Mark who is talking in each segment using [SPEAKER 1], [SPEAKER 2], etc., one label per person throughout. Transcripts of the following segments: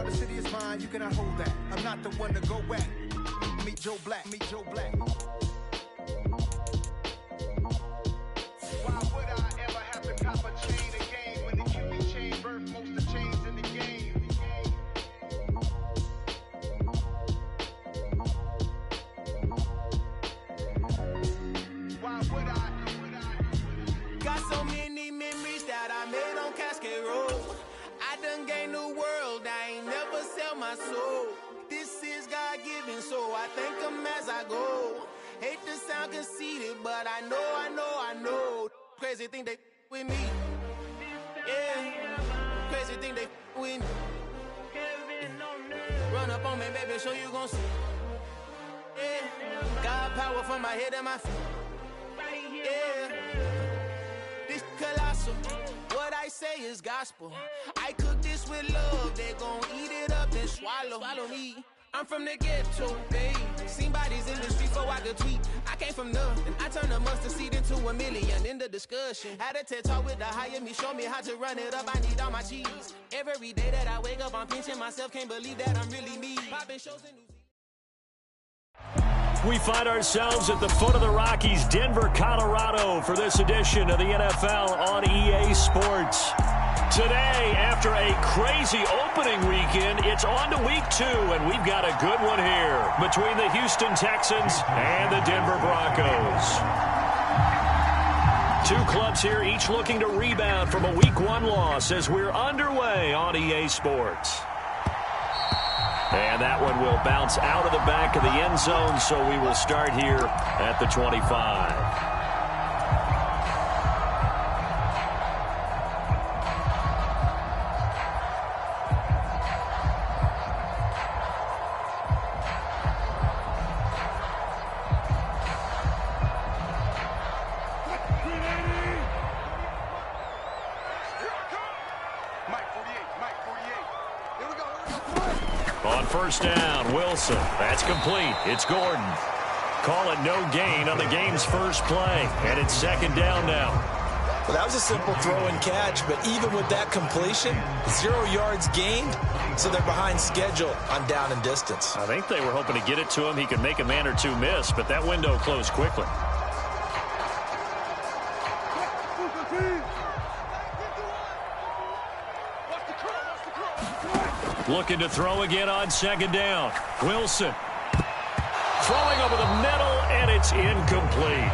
[SPEAKER 1] world, the city is mine, you cannot hold that. I'm not the one to go back. Meet Joe Black, meet Joe Black. Why would I ever have to cop a chain again when the QB chain birth most of the chains in the game? Why would I? Got so many memories that I made on Cascade Road. I done gained the world, I ain't never sell my soul. This is God-given, so I thank him as I go. Hate to sound conceited, but I know. Crazy thing they with me. Yeah, crazy thing they with me. Run up on me, baby, so you gon' see. Yeah, God power from my head and my feet. Yeah, this colossal. What I say is gospel. I cook this with love, they gon' eat it up and swallow me. I'm from the ghetto, babe. Seen bodies in the street so I could tweet. I came from nothing. I turned a mustard seed into $1 million in the discussion. Had a TED talk with the higher me, show me how to run it up. I need all my cheese. Every day that I wake up, I'm pinching myself. Can't believe that I'm really me. Popping shows in New Zealand.
[SPEAKER 2] We find ourselves at the foot of the Rockies, Denver, Colorado, for this edition of the NFL on EA Sports. Today, after a crazy opening weekend, it's on to week 2, and we've got a good one here between the Houston Texans and the Denver Broncos. Two clubs here, each looking to rebound from a week 1 loss as we're underway on EA Sports. And that one will bounce out of the back of the end zone, so we will start here at the 25. First down, Wilson. That's complete. It's Gordon. Call it no gain on the game's first play, and it's second down now.
[SPEAKER 3] Well, that was a simple throw and catch, but even with that completion, 0 yards gained, so they're behind schedule on down and distance.
[SPEAKER 2] I think they were hoping to get it to him. He could make a man or two miss, but that window closed quickly. Looking to throw again on second down. Wilson throwing over the middle, and it's incomplete.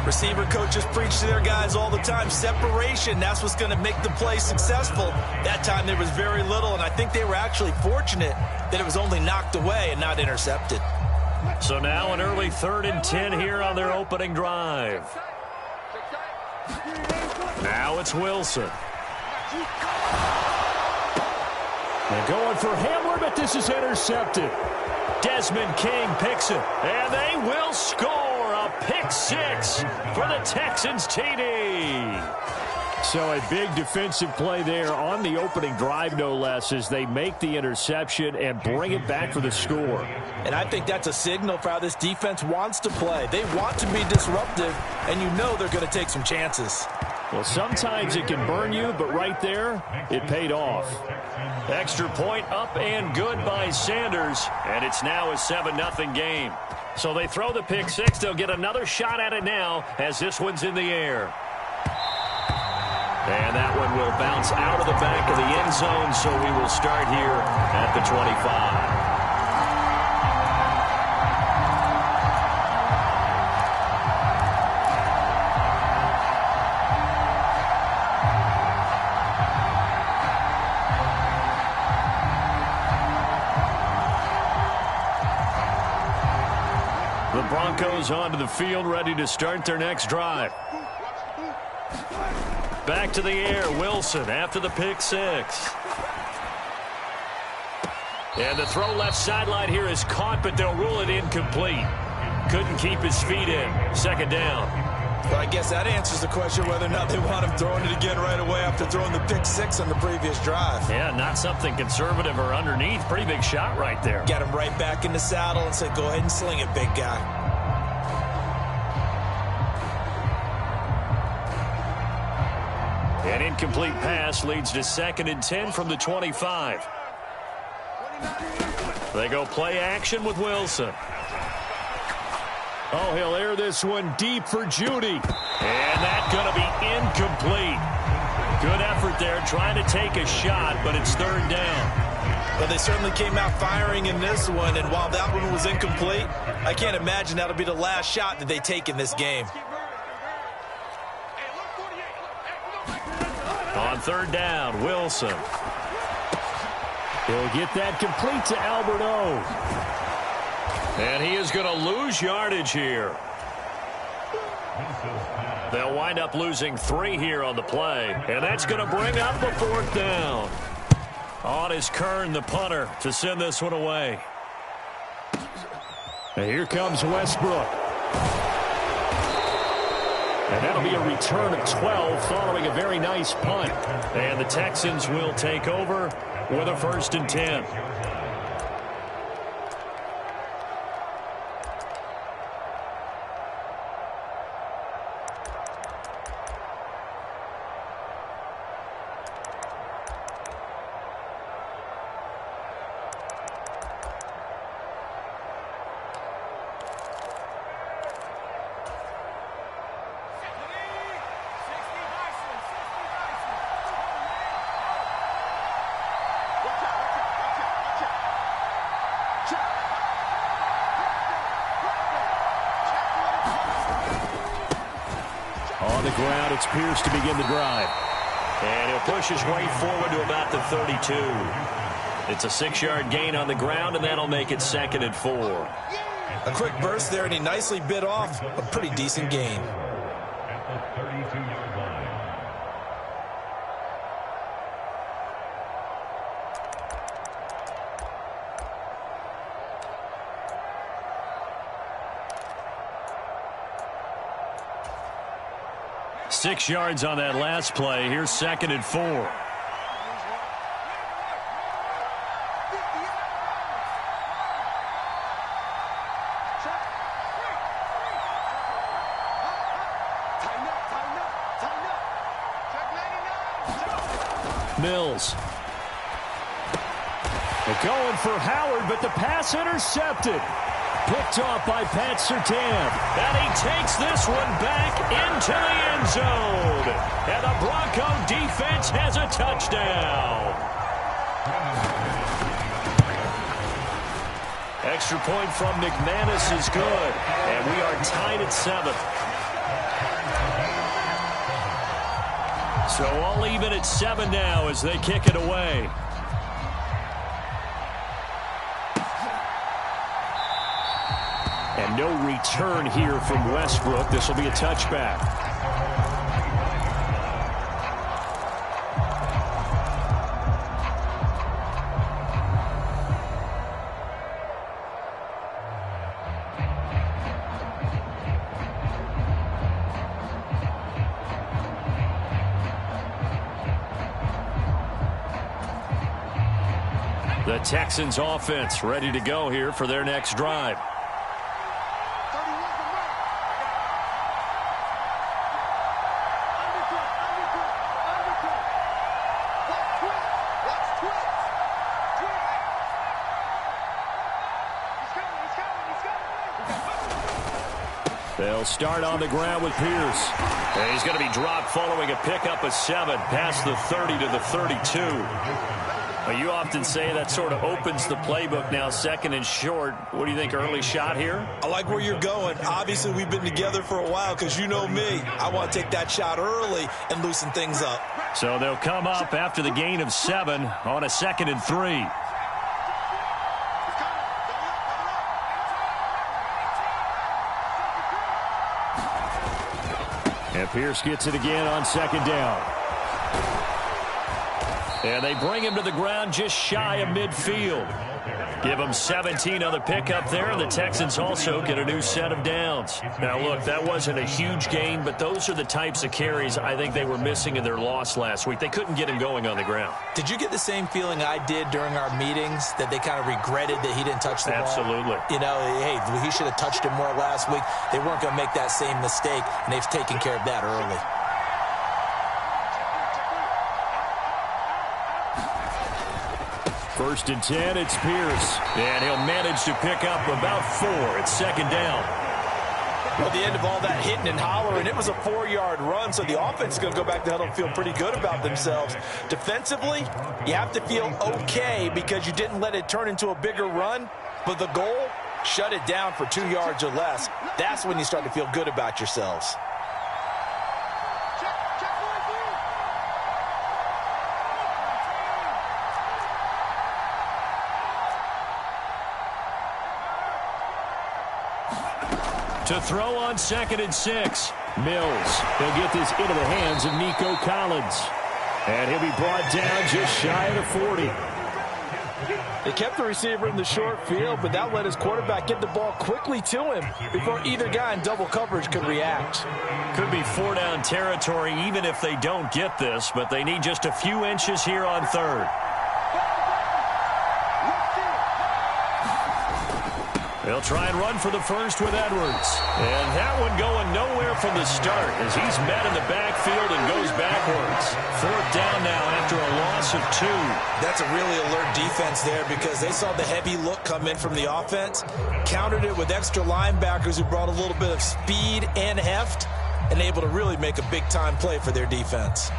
[SPEAKER 3] Receiver coaches preach to their guys all the time. Separation, that's what's going to make the play successful. That time there was very little, and I think they were actually fortunate that it was only knocked away and not intercepted.
[SPEAKER 2] So now an early 3rd and 10 here on their opening drive. Now it's Wilson. They're going for Hamler, but this is intercepted. Desmond King picks it, and they will score a pick 6 for the Texans TD. So a big defensive play there on the opening drive, no less, as they make the interception and bring it back for the score.
[SPEAKER 3] And I think that's a signal for how this defense wants to play. They want to be disruptive, and you know they're going to take some chances.
[SPEAKER 2] Well, sometimes it can burn you, but right there, it paid off. Extra point up and good by Sanders, and it's now a 7-0 game. So they throw the pick 6. They'll get another shot at it now as this one's in the air. And that one will bounce out of the back of the end zone, so we will start here at the 25. The Broncos onto the field, ready to start their next drive. Back to the air, Wilson after the pick 6. And the throw left sideline here is caught, but they'll rule it incomplete. Couldn't keep his feet in. Second down.
[SPEAKER 3] Well, I guess that answers the question whether or not they want him throwing it again right away after throwing the pick 6 on the previous drive.
[SPEAKER 2] Yeah, not something conservative or underneath. Pretty big shot right there.
[SPEAKER 3] Got him right back in the saddle and said, go ahead and sling it, big guy.
[SPEAKER 2] An incomplete pass leads to 2nd and 10 from the 25. They go play action with Wilson. Oh, he'll air this one deep for Judy. And that's going to be incomplete. Good effort there trying to take a shot, but it's third down.
[SPEAKER 3] Well, they certainly came out firing in this one, and while that one was incomplete, I can't imagine that'll be the last shot that they take in this game.
[SPEAKER 2] On third down, Wilson. He'll get that complete to Alberto. And he is going to lose yardage here. They'll wind up losing 3 here on the play, and that's going to bring up a fourth down. On is Kern, the punter, to send this one away. And here comes Westbrook. And that'll be a return of 12 following a very nice punt. And the Texans will take over with a 1st and 10. On the ground, it's Pierce to begin the drive. And he'll push his way forward to about the 32. It's a 6-yard gain on the ground, and that'll make it 2nd and 4.
[SPEAKER 3] A quick burst there, and he nicely bit off a pretty decent gain.
[SPEAKER 4] At the 32-yard line.
[SPEAKER 2] Six yards on that last play. Here's 2nd and 4. Mills. They're going for Howard, but the pass intercepted. Picked off by Pat Surtain. And he takes this one back into the end zone. And the Bronco defense has a touchdown. Extra point from McManus is good. And we are tied at 7. So all even at 7 now as they kick it away. And no return here from Westbrook. This will be a touchback. The Texans offense ready to go here for their next drive. They'll start on the ground with Pierce. And he's going to be dropped following a pickup of 7 past the 30 to the 32. Well, you often say that sort of opens the playbook now, 2nd and short. What do you think, early shot here?
[SPEAKER 3] I like where you're going. Obviously, we've been together for a while because you know me. I want to take that shot early and loosen things up.
[SPEAKER 2] So they'll come up after the gain of 7 on a 2nd and 3. And Pierce gets it again on 2nd down. And they bring him to the ground just shy of midfield. Give him 17 on the pickup there, and the Texans also get a new set of downs. Now, look, that wasn't a huge gain, but those are the types of carries I think they were missing in their loss last week. They couldn't get him going on the ground.
[SPEAKER 3] Did you get the same feeling I did during our meetings, that they kind of regretted that he didn't touch the ball?
[SPEAKER 2] Absolutely.
[SPEAKER 3] You know, hey, he should have touched it more last week. They weren't going to make that same mistake, and they've taken care of that early.
[SPEAKER 2] First and 10, it's Pierce. And he'll manage to pick up about 4. It's second down.
[SPEAKER 3] Well, at the end of all that hitting and hollering, it was a 4-yard run, so the offense is going to go back to huddle and feel pretty good about themselves. Defensively, you have to feel okay because you didn't let it turn into a bigger run, but the goal, shut it down for 2 yards or less. That's when you start to feel good about yourselves.
[SPEAKER 2] To throw on 2nd and 6. Mills. He'll get this into the hands of Nico Collins. And he'll be brought down just shy of the 40.
[SPEAKER 3] They kept the receiver in the short field, but that let his quarterback get the ball quickly to him before either guy in double coverage could react.
[SPEAKER 2] Could be 4-down territory even if they don't get this, but they need just a few inches here on 3rd. They'll try and run for the first with Edwards. And that one going nowhere from the start as he's met in the backfield and goes backwards. 4th down now after a loss of 2.
[SPEAKER 3] That's a really alert defense there because they saw the heavy look come in from the offense, countered it with extra linebackers who brought a little bit of speed and heft, and able to really make a big-time play for their defense.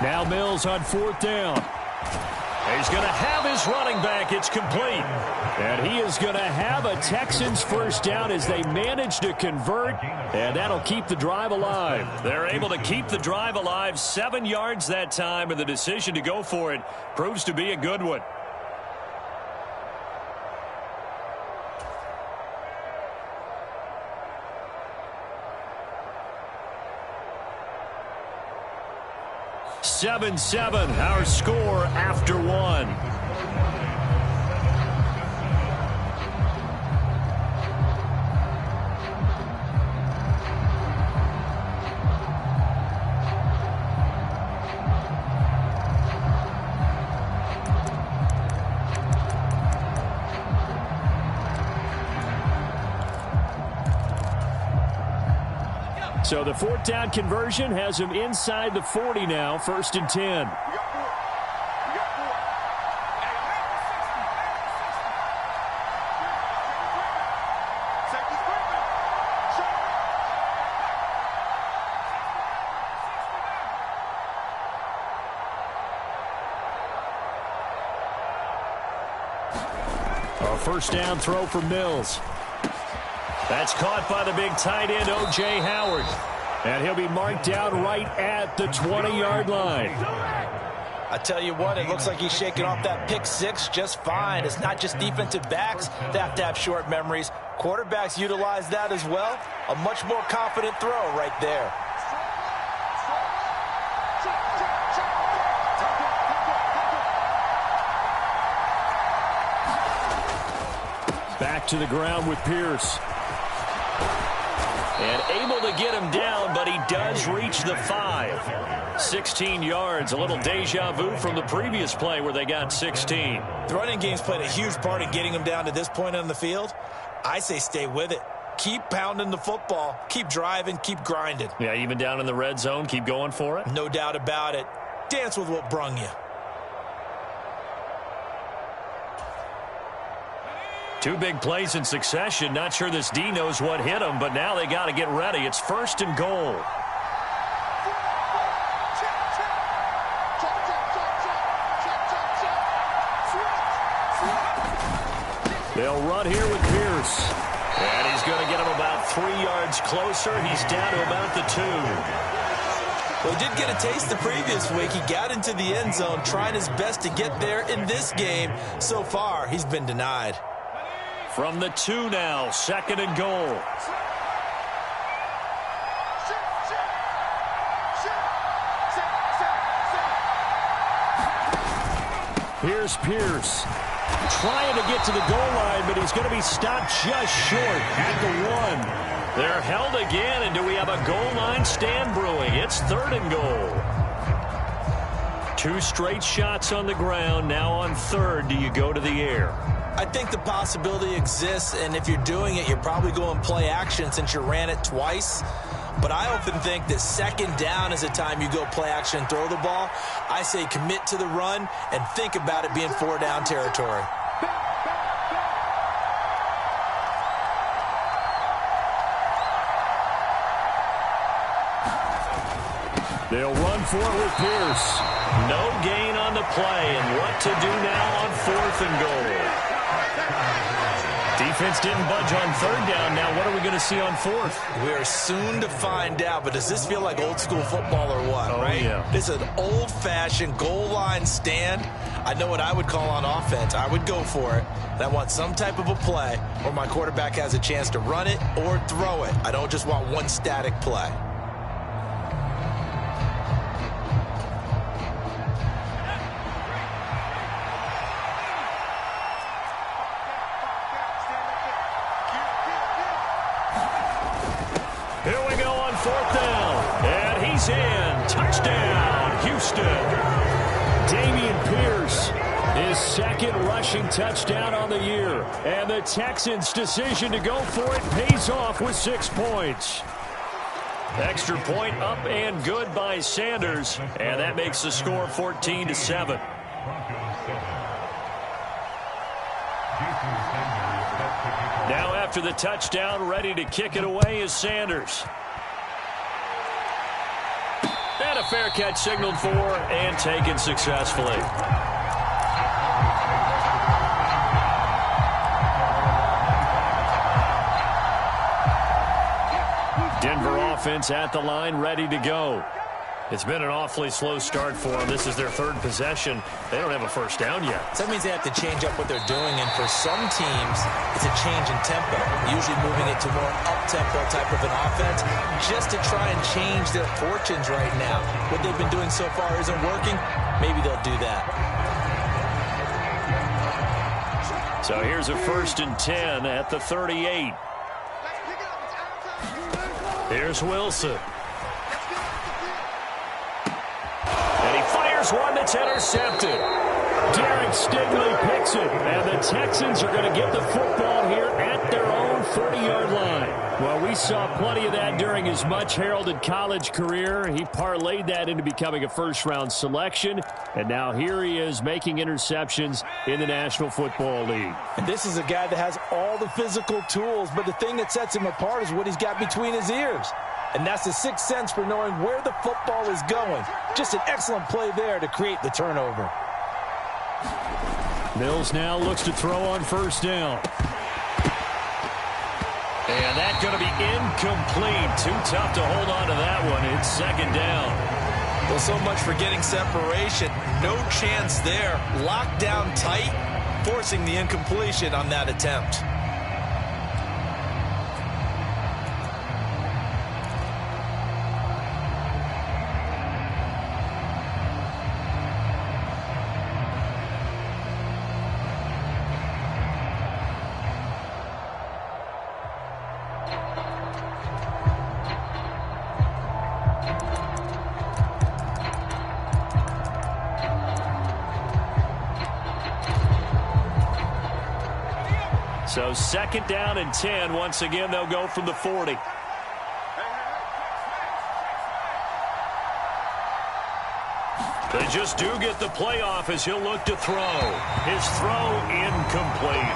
[SPEAKER 2] Now Mills on 4th down. He's going to have his running back. It's complete. And he is going to have a Texans first down as they manage to convert. And that'll keep the drive alive. They're able to keep the drive alive. 7 yards that time, and the decision to go for it proves to be a good one. Seven, our score after 1. So the 4th down conversion has him inside the 40 now, 1st and 10. A first down throw for Mills. That's caught by the big tight end, O.J. Howard. And he'll be marked down right at the 20-yard line.
[SPEAKER 3] I tell you what, it looks like he's shaking off that pick 6 just fine. It's not just defensive backs that have to have short memories. Quarterbacks utilize that as well. A much more confident throw right there.
[SPEAKER 2] Back to the ground with Pierce. And able to get him down, but he does reach the 5. 16 yards, a little deja vu from the previous play where they got 16.
[SPEAKER 3] The running game's played a huge part in getting him down to this point on the field. I say stay with it. Keep pounding the football. Keep driving. Keep grinding.
[SPEAKER 2] Yeah, even down in the red zone, keep going for it.
[SPEAKER 3] No doubt about it. Dance with what brung you.
[SPEAKER 2] 2 big plays in succession. Not sure this D knows what hit him, but now they got to get ready. It's 1st and goal. They'll run here with Pierce. And he's going to get him about 3 yards closer. He's down to about the 2.
[SPEAKER 3] Well, he did get a taste the previous week. He got into the end zone, trying his best to get there in this game. So far, he's been denied.
[SPEAKER 2] From the 2 now, 2nd and goal. Here's Pierce. Trying to get to the goal line, but he's going to be stopped just short at the 1. They're held again, and do we have a goal line stand brewing? It's 3rd and goal. 2 straight shots on the ground. Now on 3rd, do you go to the air?
[SPEAKER 3] I think the possibility exists, and if you're doing it, you're probably going play action since you ran it twice. But I often think that 2nd down is the time you go play action and throw the ball. I say commit to the run and think about it being 4-down territory.
[SPEAKER 2] They'll run for it with Pierce. No gain on the play, and what to do now on 4th and goal. Defense didn't budge on 3rd down. Now what are we going to see on 4th?
[SPEAKER 3] We're soon to find out, but does this feel like old school football or what, right?
[SPEAKER 2] Yeah.
[SPEAKER 3] This is an old-fashioned goal line stand. I know what I would call on offense. I would go for it. And I want some type of a play where my quarterback has a chance to run it or throw it. I don't just want one static play.
[SPEAKER 2] Here we go on 4th down. And he's in. Touchdown, Houston. Dameon Pierce, his 2nd rushing touchdown on the year. And the Texans' decision to go for it pays off with 6 points. Extra point up and good by Sanders. And that makes the score 14-7. Now after the touchdown, ready to kick it away is Sanders. And a fair catch signaled for and taken successfully. Denver offense at the line, ready to go. It's been an awfully slow start for them. This is their 3rd possession. They don't have a 1st down yet.
[SPEAKER 3] So that means they have to change up what they're doing, and for some teams, it's a change in tempo, usually moving it to more up-tempo type of an offense, just to try and change their fortunes right now. What they've been doing so far isn't working. Maybe they'll do that.
[SPEAKER 2] So here's a 1st and 10 at the 38. Here's Wilson. One that's intercepted. Derek Stingley picks it, and the Texans are going to get the football here at their own 40-yard line. Well, we saw plenty of that during his much-heralded college career. He parlayed that into becoming a first-round selection, and now here he is making interceptions in the National Football League.
[SPEAKER 3] And this is a guy that has all the physical tools, but the thing that sets him apart is what he's got between his ears. And that's the 6th sense for knowing where the football is going. Just an excellent play there to create the turnover.
[SPEAKER 2] Mills now looks to throw on 1st down. And that's going to be incomplete. Too tough to hold on to that one. It's 2nd down.
[SPEAKER 3] Well, so much for getting separation. No chance there. Locked down tight, forcing the incompletion on that attempt.
[SPEAKER 2] So 2nd down and 10. Once again, they'll go from the 40. They just do get the playoff as he'll look to throw. His throw incomplete.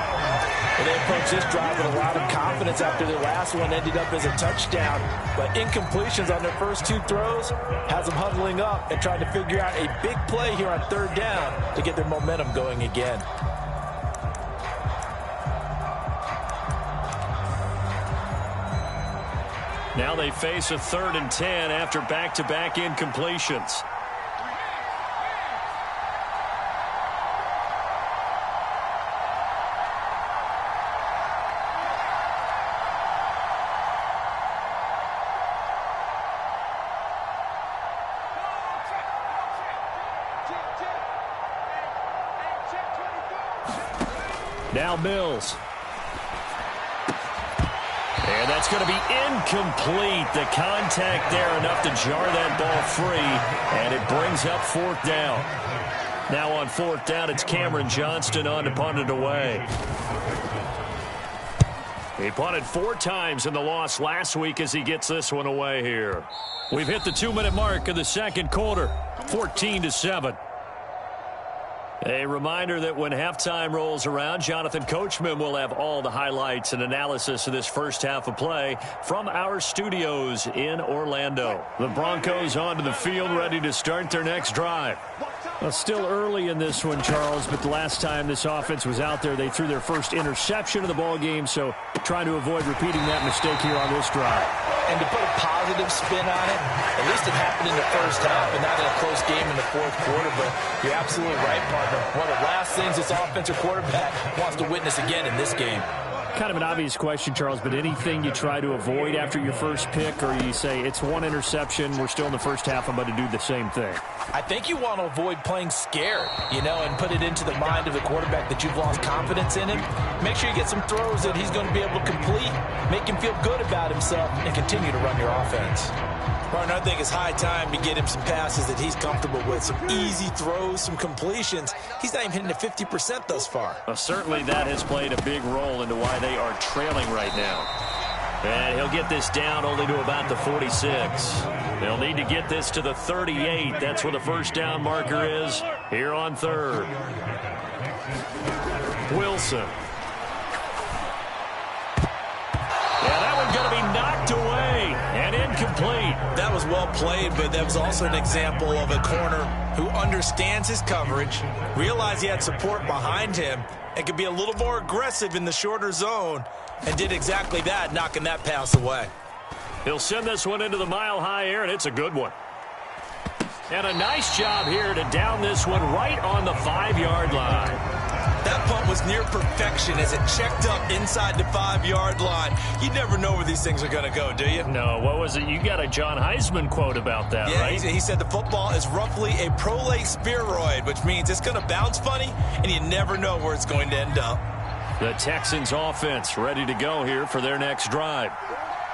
[SPEAKER 3] Well, they approach this drive with a lot of confidence after their last one ended up as a touchdown. But incompletions on their first 2 throws has them huddling up and trying to figure out a big play here on 3rd down to get their momentum going again.
[SPEAKER 2] Now they face a 3rd and 10 after back-to-back incompletions. Now Mills. And that's It's going to be incomplete. The contact there enough to jar that ball free, and it brings up fourth down. Now on fourth down, it's Cameron Johnston on to punt it away. He punted 4 times in the loss last week as he gets this one away here. We've hit the 2-minute mark of the second quarter, 14-7. A reminder that when halftime rolls around, Jonathan Coachman will have all the highlights and analysis of this first half of play from our studios in Orlando. The Broncos onto the field, ready to start their next drive. Well, still early in this one, Charles, but the last time this offense was out there, they threw their first interception of the ball game, so trying to avoid repeating that mistake here on this drive.
[SPEAKER 3] And to put a positive spin on it, at least it happened in the first half and not in a close game in the fourth quarter, but you're absolutely right, partner. One of the last things this offensive quarterback wants to witness again in this game.
[SPEAKER 2] Kind of an obvious question, Charles, but anything you try to avoid after your first pick, or you say it's one interception, we're still in the first half, I'm about to do the same thing?
[SPEAKER 3] I think you want to avoid playing scared, and put it into the mind of the quarterback that you've lost confidence in him. Make sure you get some throws that he's going to be able to complete, make him feel good about himself, and continue to run your offense. Partner, I think it's high time to get him some passes that he's comfortable with, some easy throws, some completions. He's not even hitting the 50% thus far.
[SPEAKER 2] Well, certainly that has played a big role into why they are trailing right now. And he'll get this down only to about the 46. They'll need to get this to the 38. That's where the first down marker is here on third. Wilson. Yeah, that one's going to be knocked away and incomplete.
[SPEAKER 3] That was well played, but that was also an example of a corner who understands his coverage, realized he had support behind him, and could be a little more aggressive in the shorter zone, and did exactly that, knocking that pass away.
[SPEAKER 2] He'll send this one into the mile-high air, and it's a good one. And a nice job here to down this one right on the 5-yard line.
[SPEAKER 3] That punt was near perfection as it checked up inside the 5-yard line. You never know where these things are going to go, do you?
[SPEAKER 2] No, what was it? You got a John Heisman quote about that, right?
[SPEAKER 3] He said the football is roughly a prolate spheroid, which means it's going to bounce funny, and you never know where it's going to end up.
[SPEAKER 2] The Texans offense ready to go here for their next drive.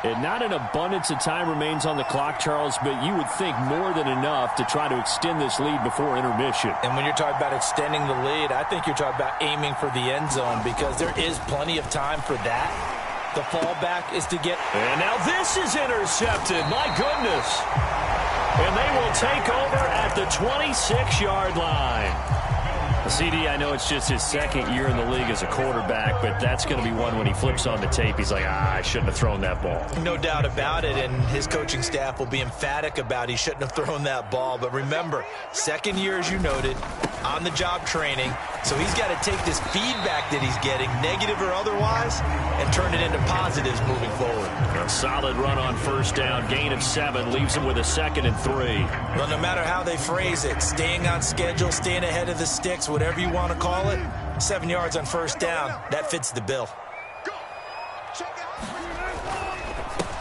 [SPEAKER 2] And not an abundance of time remains on the clock, Charles, but you would think more than enough to try to extend this lead before intermission.
[SPEAKER 3] And when you're talking about extending the lead, I think you're talking about aiming for the end zone because there is plenty of time for that. The fallback is to get...
[SPEAKER 2] And now this is intercepted. My goodness. And they will take over at the 26-yard line. CD, I know it's just his second year in the league as a quarterback, but that's going to be one when he flips on the tape, he's like, I shouldn't have thrown that ball.
[SPEAKER 3] No doubt about it, and his coaching staff will be emphatic about he shouldn't have thrown that ball. But remember, second year, as you noted, on-the-job training, so he's got to take this feedback that he's getting, negative or otherwise, and turn it into positives moving forward.
[SPEAKER 2] A solid run on first down, gain of 7, leaves him with a 2nd and 3.
[SPEAKER 3] Well, no matter how they phrase it, staying on schedule, staying ahead of the sticks, whatever you want to call it, 7 yards on first down, that fits the bill.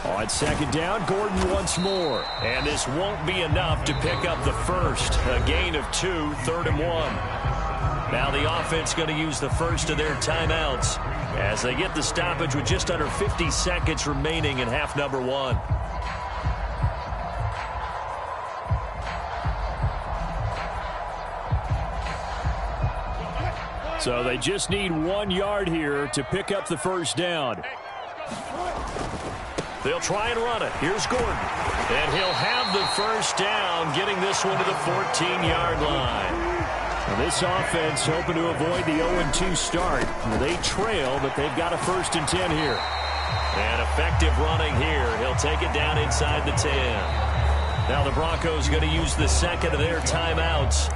[SPEAKER 2] On second down, Gordon once more. And this won't be enough to pick up the first. A gain of 2, 3rd and 1. Now the offense going to use the first of their timeouts as they get the stoppage with just under 50 seconds remaining in half number 1. So they just need 1 yard here to pick up the first down. They'll try and run it. Here's Gordon. And he'll have the first down, getting this one to the 14-yard line. Now this offense hoping to avoid the 0-2 start. They trail, but they've got a 1st and 10 here. And effective running here. He'll take it down inside the 10. Now the Broncos going to use the second of their timeouts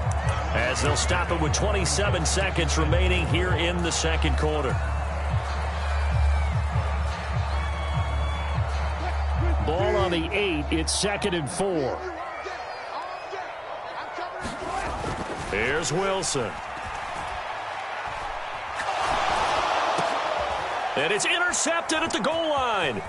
[SPEAKER 2] as they'll stop it with 27 seconds remaining here in the second quarter. Ball on the 8. It's 2nd and 4. Here's Wilson. And it's intercepted at the goal line.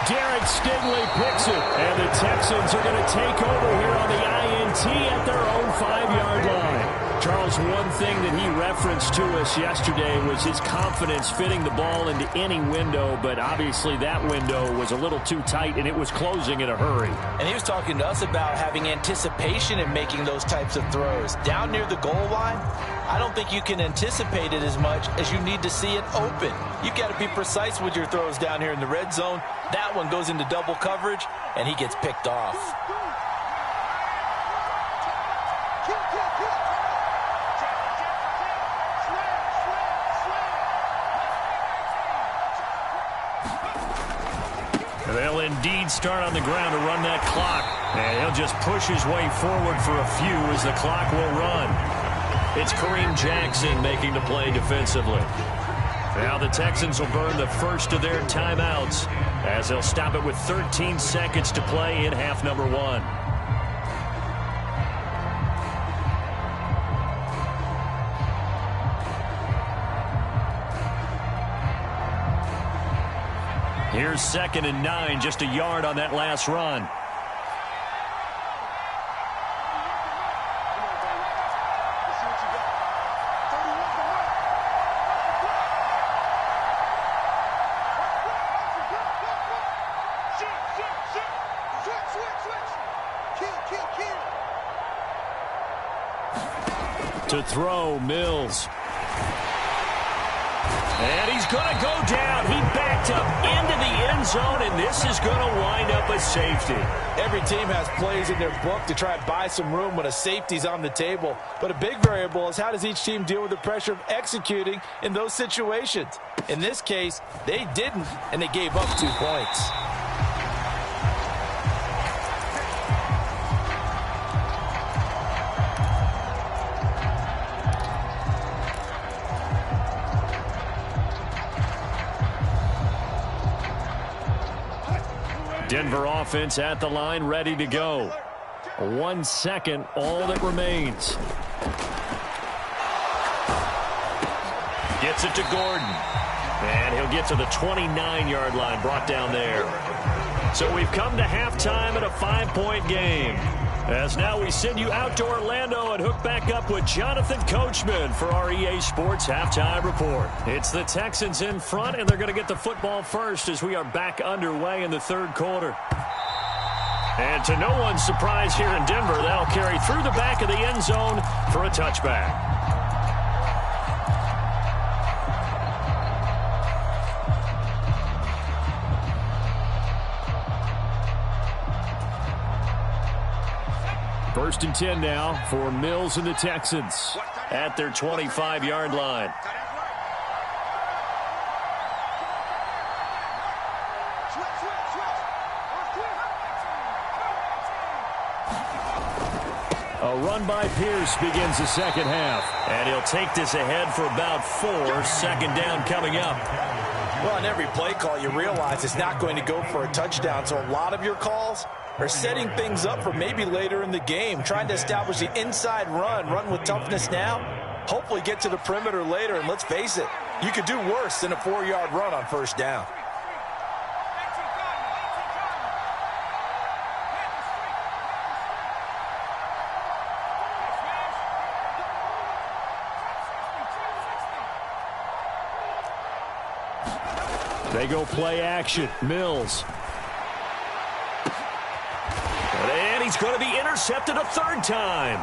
[SPEAKER 2] Derek Stingley picks it. And the Texans are going to take over here on the INT at their own 5-yard line. Charles, one thing that he referenced to us yesterday was his confidence fitting the ball into any window, but obviously that window was a little too tight, and it was closing in a hurry.
[SPEAKER 3] And he was talking to us about having anticipation in making those types of throws. Down near the goal line, I don't think you can anticipate it as much as you need to see it open. You've got to be precise with your throws down here in the red zone. That one goes into double coverage, and he gets picked off.
[SPEAKER 2] They'll indeed start on the ground to run that clock. And he'll just push his way forward for a few as the clock will run. It's Kareem Jackson making the play defensively. Now the Texans will burn the first of their timeouts as they'll stop it with 13 seconds to play in half number 1. Here's 2nd and 9, just a yard on that last run. To throw, Mills. And he's going to go down. He backed up into the end zone, and this is going to wind up a safety.
[SPEAKER 3] Every team has plays in their book to try and buy some room when a safety's on the table. But a big variable is how does each team deal with the pressure of executing in those situations. In this case, they didn't, and they gave up 2 points.
[SPEAKER 2] Denver offense at the line, ready to go. 1 second, all that remains. Gets it to Gordon. And he'll get to the 29-yard line, brought down there. So we've come to halftime at a 5-point game. As now we send you out to Orlando and hook back up with Jonathan Coachman for our EA Sports Halftime Report. It's the Texans in front, and they're going to get the football first as we are back underway in the 3rd quarter. And to no one's surprise here in Denver, they'll carry through the back of the end zone for a touchback. First and 10 now for Mills and the Texans at their 25-yard line. A run by Pierce begins the second half. And he'll take this ahead for about 4. 2nd down coming up.
[SPEAKER 3] Well, on every play call, you realize it's not going to go for a touchdown. So a lot of your calls are setting things up for maybe later in the game, trying to establish the inside run with toughness now, hopefully get to the perimeter later, and let's face it, you could do worse than a 4-yard run on 1st down.
[SPEAKER 2] They go play action. Mills. And he's going to be intercepted a 3rd time.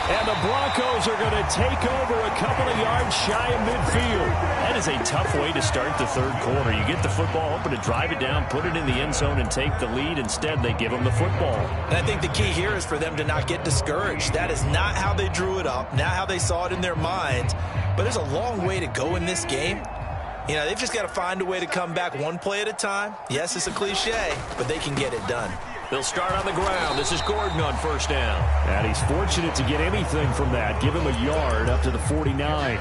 [SPEAKER 2] And the Broncos are going to take over a couple of yards shy of midfield. That is a tough way to start the 3rd quarter. You get the football, hoping to drive it down, put it in the end zone, and take the lead. Instead, they give them the football.
[SPEAKER 3] And I think the key here is for them to not get discouraged. That is not how they drew it up, not how they saw it in their minds. But there's a long way to go in this game. You know, they've just got to find a way to come back one play at a time. Yes, it's a cliche, but they can get it done.
[SPEAKER 2] They'll start on the ground. This is Gordon on 1st down. And he's fortunate to get anything from that. Give him a yard up to the 49.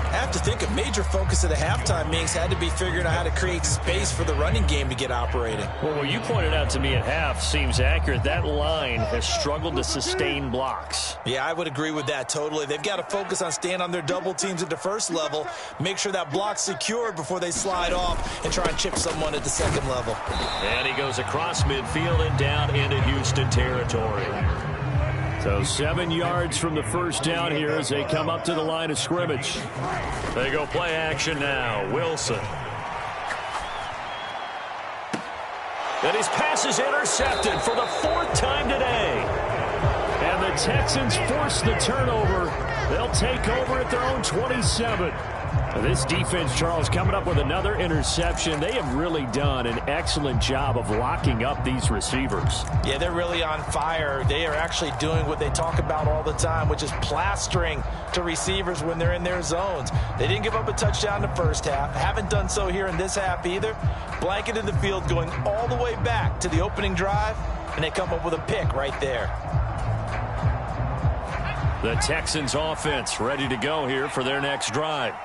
[SPEAKER 3] I have to think a major focus of the halftime meetings had to be figuring out how to create space for the running game to get operating.
[SPEAKER 2] Well, what you pointed out to me at half seems accurate. That line has struggled to sustain blocks.
[SPEAKER 3] Yeah, I would agree with that totally. They've got to focus on staying on their double teams at the 1st level, make sure that block's secured before they slide off and try and chip someone at the 2nd level.
[SPEAKER 2] And he goes across midfield and down into Houston territory. So 7 yards from the first down here as they come up to the line of scrimmage. They go play action now. Wilson. And his pass is intercepted for the 4th time today. And the Texans force the turnover. They'll take over at their own 27. This defense, Charles, coming up with another interception. They have really done an excellent job of locking up these receivers.
[SPEAKER 3] Yeah, they're really on fire. They are actually doing what they talk about all the time, which is plastering to receivers when they're in their zones. They didn't give up a touchdown in the first half. Haven't done so here in this half either. Blanketed the field going all the way back to the opening drive, and they come up with a pick right there.
[SPEAKER 2] The Texans offense ready to go here for their next drive.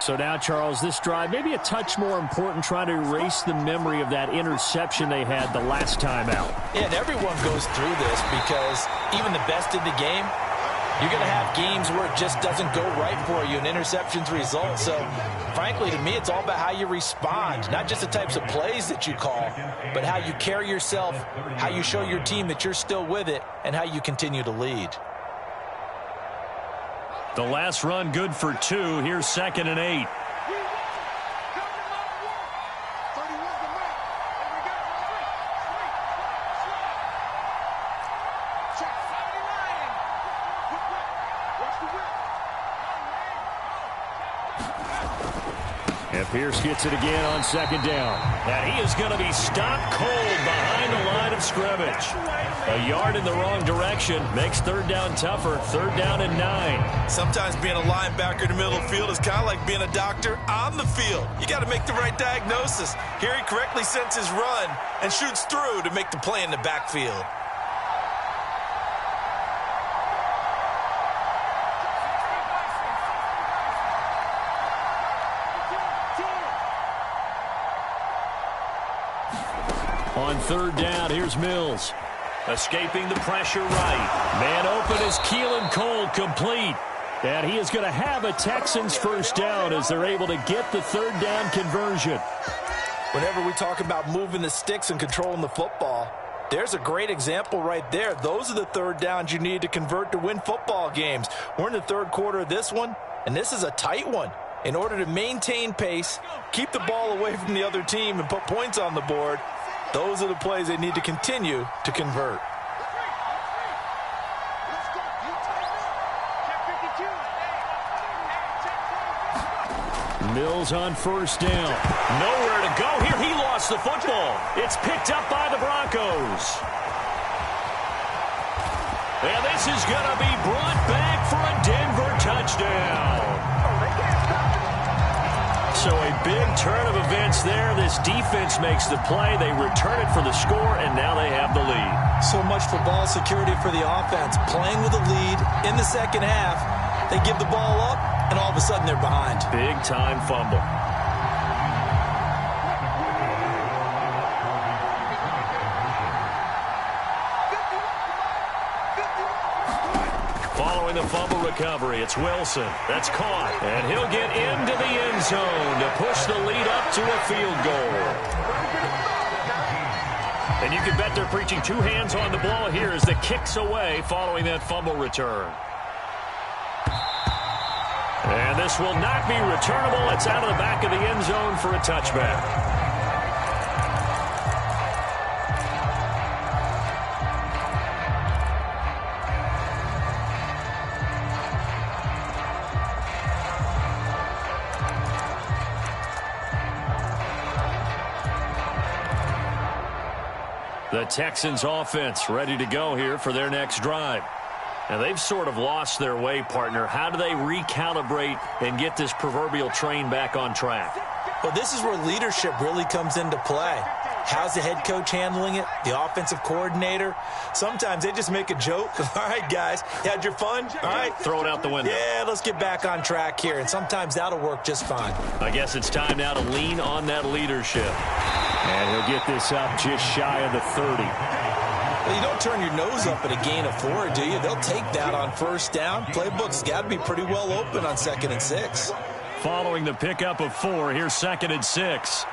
[SPEAKER 2] So now, Charles, this drive maybe a touch more important, trying to erase the memory of that interception they had the last time out.
[SPEAKER 3] Yeah, and everyone goes through this because even the best in the game, you're going to have games where it just doesn't go right for you and interceptions result. So, frankly, to me, it's all about how you respond, not just the types of plays that you call, but how you carry yourself, how you show your team that you're still with it, and how you continue to lead.
[SPEAKER 2] The last run good for 2. Here's 2nd and 8. And Pierce gets it again on 2nd down. And he is going to be stopped cold behind the line of scrimmage. A yard in the wrong direction makes 3rd down tougher. 3rd down and 9.
[SPEAKER 3] Sometimes being a linebacker in the middle of the field is kind of like being a doctor on the field. You got to make the right diagnosis. Here he correctly sends his run and shoots through to make the play in the backfield.
[SPEAKER 2] On 3rd down, here's Mills. Escaping the pressure right. Man open is Keelan Cole, complete. And he is going to have a Texans first down as they're able to get the 3rd down conversion.
[SPEAKER 3] Whenever we talk about moving the sticks and controlling the football, there's a great example right there. Those are the 3rd downs you need to convert to win football games. We're in the 3rd quarter of this one, and this is a tight one. In order to maintain pace, keep the ball away from the other team, and put points on the board, those are the plays they need to continue to convert.
[SPEAKER 2] Mills on 1st down. Nowhere to go here. He lost the football. It's picked up by the Broncos. And this is going to be brought back for a Denver touchdown. So a big turn of events there. This defense makes the play. They return it for the score, and now they have the lead.
[SPEAKER 3] So much for ball security for the offense. Playing with a lead in the 2nd half. They give the ball up, and all of a sudden they're behind.
[SPEAKER 2] Big-time fumble. Following the fumble recovery, it's Wilson. That's caught. And he'll get into the end zone to push the lead up to a field goal. And you can bet they're preaching 2 hands on the ball here as the kick's away following that fumble return. And this will not be returnable. It's out of the back of the end zone for a touchback. The Texans offense ready to go here for their next drive. Now, they've sort of lost their way, partner. How do they recalibrate and get this proverbial train back on track?
[SPEAKER 3] Well, this is where leadership really comes into play. How's the head coach handling it? The offensive coordinator? Sometimes they just make a joke. All right, guys, you had your fun? All right.
[SPEAKER 2] Throw it out the window.
[SPEAKER 3] Yeah, let's get back on track here. And sometimes that'll work just fine.
[SPEAKER 2] I guess it's time now to lean on that leadership. And he'll get this up just shy of the 30.
[SPEAKER 3] Well, you don't turn your nose up at a gain of 4, do you? They'll take that on 1st down. Playbook's got to be pretty well open on 2nd and 6.
[SPEAKER 2] Following the pickup of 4, here's 2nd and 6.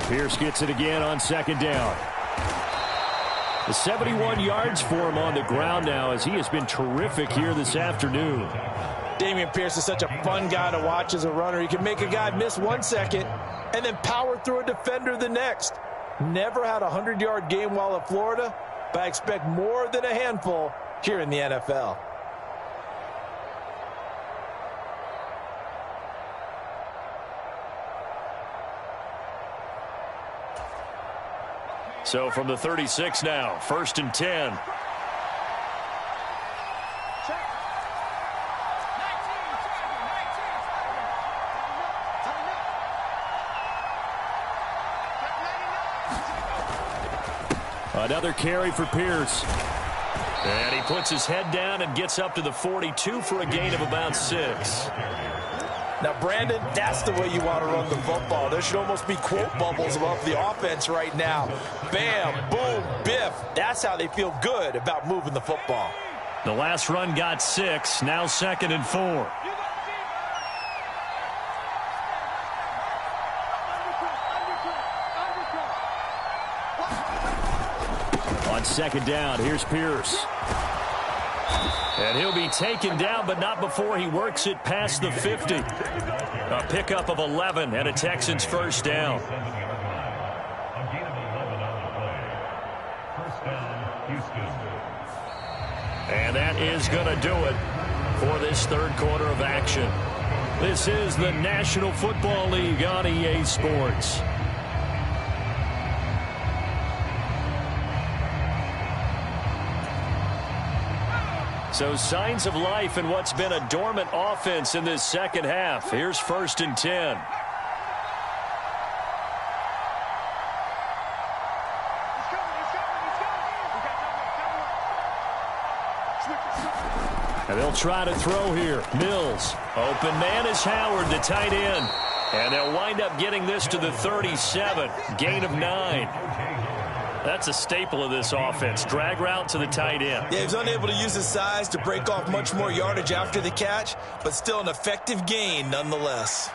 [SPEAKER 2] And Pierce gets it again on second down. The 71 yards for him on the ground now as he has been terrific here this afternoon.
[SPEAKER 3] Dameon Pierce is such a fun guy to watch as a runner. He can make a guy miss 1 second and then power through a defender the next. Never had a 100-yard game while at Florida, but I expect more than a handful here in the NFL.
[SPEAKER 2] So from the 36 now, 1st and 10. Another carry for Pierce. And he puts his head down and gets up to the 42 for a gain of about 6.
[SPEAKER 3] Now, Brandon, that's the way you want to run the football. There should almost be quote bubbles above the offense right now. Bam, boom, biff. That's how they feel good about moving the football.
[SPEAKER 2] The last run got 6, now 2nd and 4. On second down, here's Pierce. And he'll be taken down, but not before he works it past the 50. A pickup of 11 and a Texans first down. And that is going to do it for this third quarter of action. This is the National Football League on EA Sports. So signs of life in what's been a dormant offense in this second half. Here's 1st and 10. And they'll try to throw here. Mills. Open man is Howard, the tight end. And they'll wind up getting this to the 37. Gain of 9. That's a staple of this offense. Drag route to the tight end.
[SPEAKER 3] Yeah, he was unable to use his size to break off much more yardage after the catch, but still an effective gain nonetheless.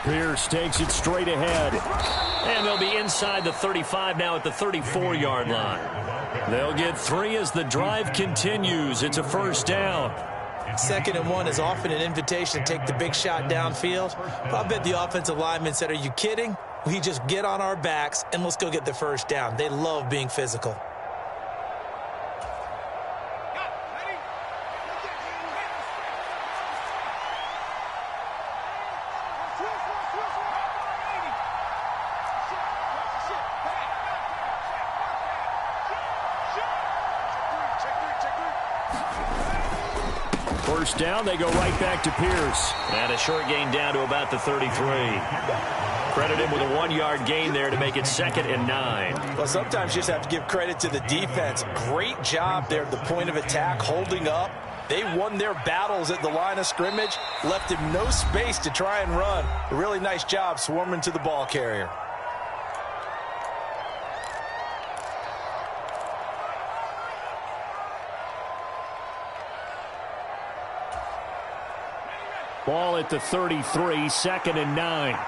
[SPEAKER 2] Pierce takes it straight ahead. And they'll be inside the 35 now at the 34-yard line. They'll get 3 as the drive continues. It's a first down.
[SPEAKER 3] 2nd and 1 is often an invitation to take the big shot downfield. But I bet the offensive lineman said, are you kidding? We just get on our backs and let's go get the first down. They love being physical.
[SPEAKER 2] First down, they go right back to Pierce. And a short gain down to about the 33. Credit him with a 1-yard gain there to make it 2nd and 9.
[SPEAKER 3] Well, sometimes you just have to give credit to the defense. Great job there at the point of attack, holding up. They won their battles at the line of scrimmage, left him no space to try and run. A really nice job swarming to the ball carrier.
[SPEAKER 2] Ball at the 33, 2nd and 9.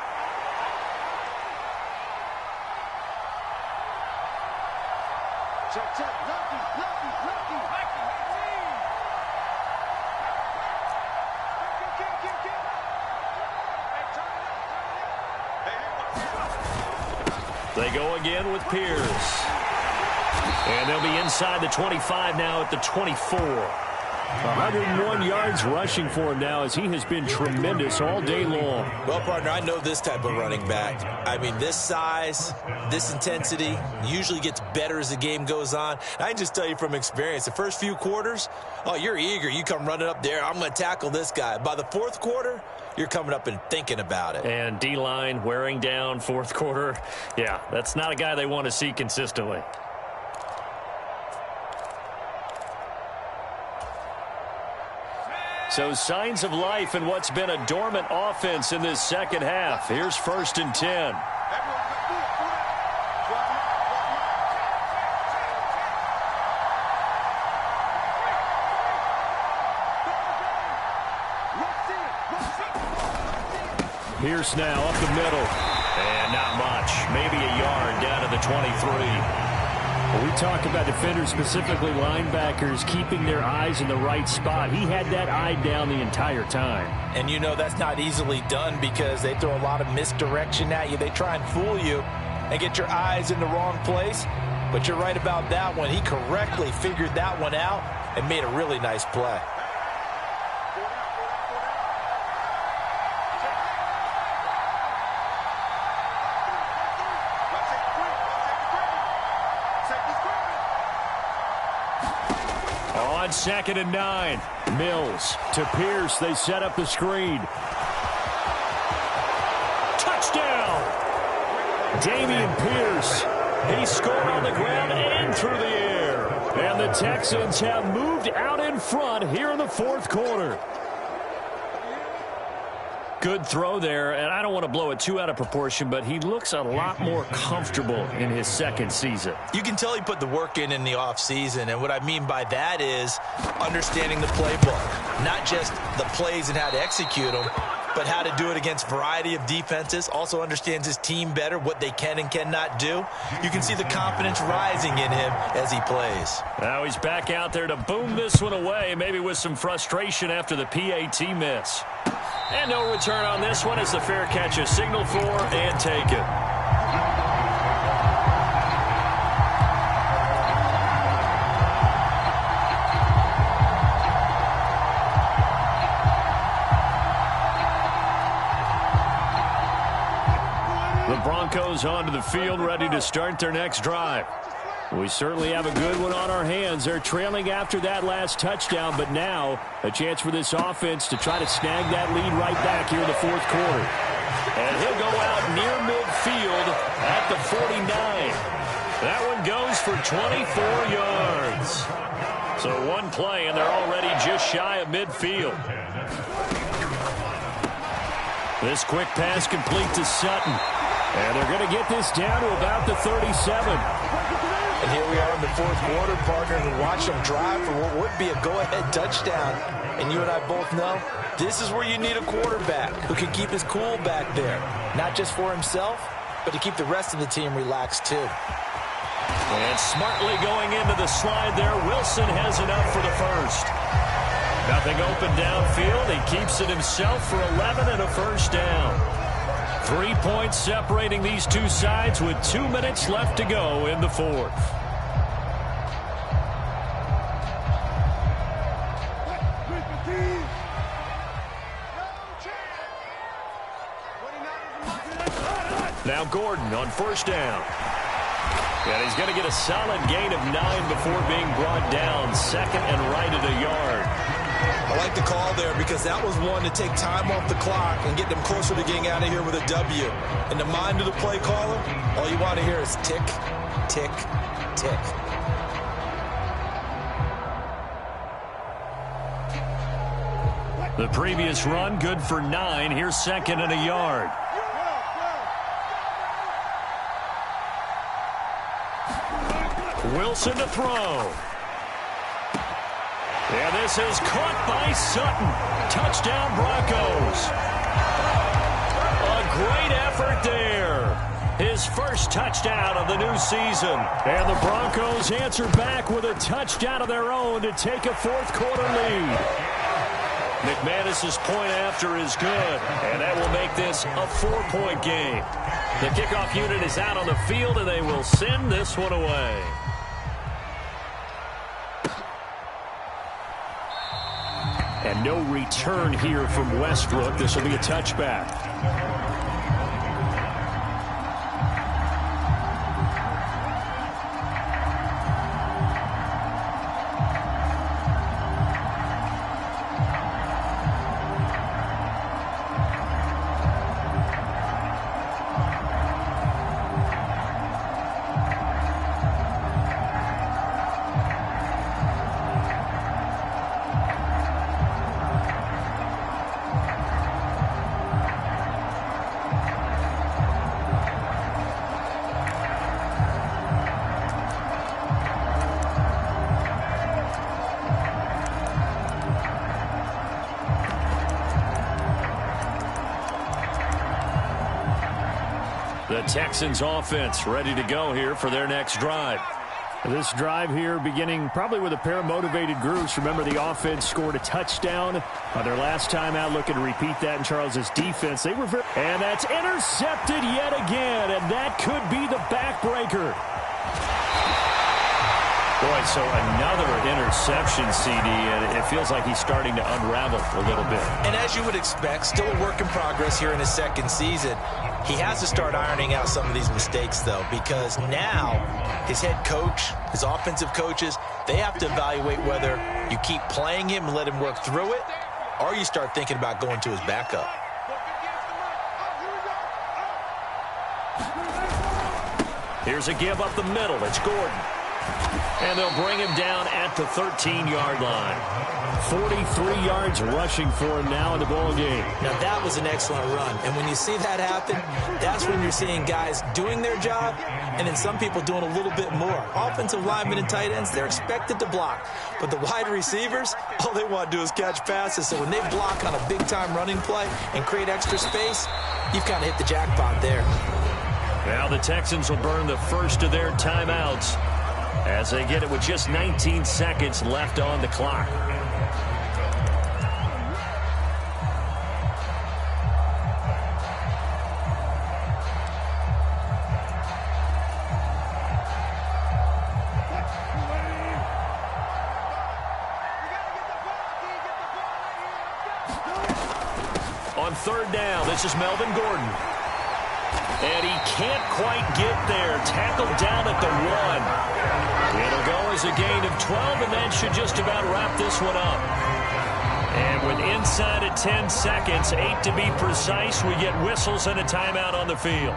[SPEAKER 2] They go again with Pierce. And they'll be inside the 25 now at the 24. 101 yards rushing for him now as he has been tremendous all day long.
[SPEAKER 3] Well, partner, I know this type of running back. I mean, this size, this intensity usually gets better as the game goes on. I can just tell you from experience, the first few quarters, oh, you're eager. You come running up there, I'm going to tackle this guy. By the 4th quarter, you're coming up and thinking about it.
[SPEAKER 2] And D-line wearing down 4th quarter. Yeah, that's not a guy they want to see consistently. So signs of life in what's been a dormant offense in this second half. Here's 1st and 10. Pierce now up the middle. And not much. Maybe a yard down to the 23. We talk about defenders, specifically linebackers, keeping their eyes in the right spot. He had that eye down the entire time.
[SPEAKER 3] And you know that's not easily done because they throw a lot of misdirection at you. They try and fool you and get your eyes in the wrong place. But you're right about that one. He correctly figured that one out and made a really nice play.
[SPEAKER 2] On 2nd and 9, Mills to Pierce. They set up the screen. Touchdown! Damian Pierce. He scored on the ground and through the air. And the Texans have moved out in front here in the fourth quarter. Good throw there, and I don't want to blow it too out of proportion, but he looks a lot more comfortable in his second season.
[SPEAKER 3] You can tell he put the work in the offseason, and what I mean by that is understanding the playbook, not just the plays and how to execute them, but how to do it against a variety of defenses. Also understands his team better, what they can and cannot do. You can see the confidence rising in him as he plays.
[SPEAKER 2] Now he's back out there to boom this one away, maybe with some frustration after the PAT miss. And no return on this one as the fair catch is signaled for and taken. The Broncos onto the field, ready to start their next drive. We certainly have a good one on our hands. They're trailing after that last touchdown, but now a chance for this offense to try to snag that lead right back here in the fourth quarter. And he'll go out near midfield at the 49. That one goes for 24 yards. So one play, and they're already just shy of midfield. This quick pass complete to Sutton. And they're going to get this down to about the 37.
[SPEAKER 3] And here we are in the fourth quarter, partner, to watch them drive for what would be a go-ahead touchdown. And you and I both know this is where you need a quarterback who can keep his cool back there. Not just for himself, but to keep the rest of the team relaxed too.
[SPEAKER 2] And smartly going into the slide there, Wilson has it up for the first. Nothing open downfield. He keeps it himself for 11 and a first down. 3 points separating these two sides with 2 minutes left to go in the fourth. Now Gordon on first down. And he's going to get a solid gain of 9 before being brought down. 2nd and right at a yard.
[SPEAKER 3] I like the call there because that was one to take time off the clock and get them closer to getting out of here with a W. In the mind of the play caller, all you want to hear is tick, tick, tick.
[SPEAKER 2] The previous run, good for 9. Here's 2nd and a yard. Wilson to throw. And this is caught by Sutton. Touchdown, Broncos. A great effort there. His first touchdown of the new season. And the Broncos answer back with a touchdown of their own to take a fourth quarter lead. McManus's point after is good, and that will make this a 4-point game. The kickoff unit is out on the field, and they will send this one away. And no return here from Westbrook. This will be a touchback. The Texans offense ready to go here for their next drive.
[SPEAKER 5] This drive here beginning probably with a pair of motivated groups. Remember, the offense scored a touchdown on their last time out, looking to repeat that in Charles's defense. They were and that's intercepted yet again, and that could be the backbreaker.
[SPEAKER 2] Boy, so another interception, CD, and it feels like he's starting to unravel a little bit.
[SPEAKER 3] And as you would expect, still a work in progress here in his second season. He has to start ironing out some of these mistakes, though, because now his head coach, his offensive coaches, they have to evaluate whether you keep playing him and let him work through it, or you start thinking about going to his backup.
[SPEAKER 2] Here's a give up the middle. It's Gordon. And they'll bring him down at the 13-yard line.
[SPEAKER 5] 43 yards rushing for him now in the ball game.
[SPEAKER 3] Now, that was an excellent run. And when you see that happen, that's when you're seeing guys doing their job and then some people doing a little bit more. Offensive linemen and tight ends, they're expected to block. But the wide receivers, all they want to do is catch passes. So when they block on a big-time running play and create extra space, you've kind of hit the jackpot there.
[SPEAKER 2] Now the Texans will burn the first of their timeouts as they get it with just 19 seconds left on the clock. On third down, this is Melvin Gordon. And he can't quite get there. Tackled down at the 1. It'll go as a gain of 12, and that should just about wrap this one up. And with inside of 10 seconds, 8 to be precise, we get whistles and a timeout on the field.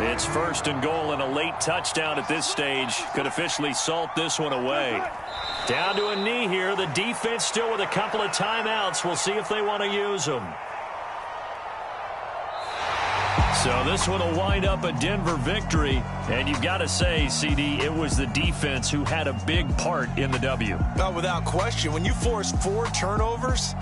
[SPEAKER 2] It's first and goal, and a late touchdown at this stage could officially salt this one away. Down to a knee here. The defense still with a couple of timeouts. We'll see if they want to use them. So this one will wind up a Denver victory. And you've got to say, CD, it was the defense who had a big part in the W.
[SPEAKER 3] Oh, without question. When you force 4 turnovers,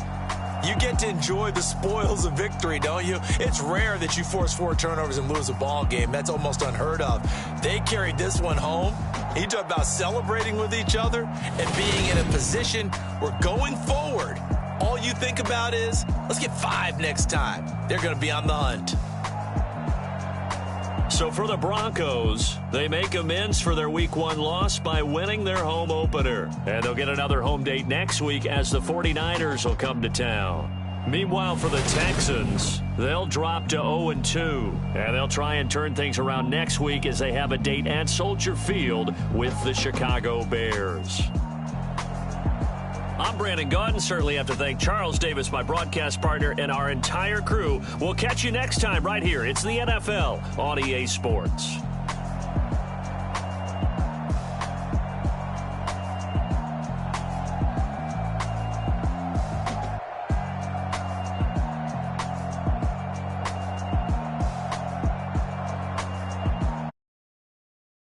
[SPEAKER 3] you get to enjoy the spoils of victory, don't you? It's rare that you force 4 turnovers and lose a ball game. That's almost unheard of. They carried this one home. You talk about celebrating with each other and being in a position where going forward, all you think about is, let's get 5 next time. They're going to be on the hunt.
[SPEAKER 2] So for the Broncos, they make amends for their Week 1 loss by winning their home opener. And they'll get another home date next week as the 49ers will come to town. Meanwhile, for the Texans, they'll drop to 0-2. And they'll try and turn things around next week as they have a date at Soldier Field with the Chicago Bears. I'm Brandon Gaudin. Certainly have to thank Charles Davis, my broadcast partner, and our entire crew. We'll catch you next time right here. It's the NFL on EA Sports.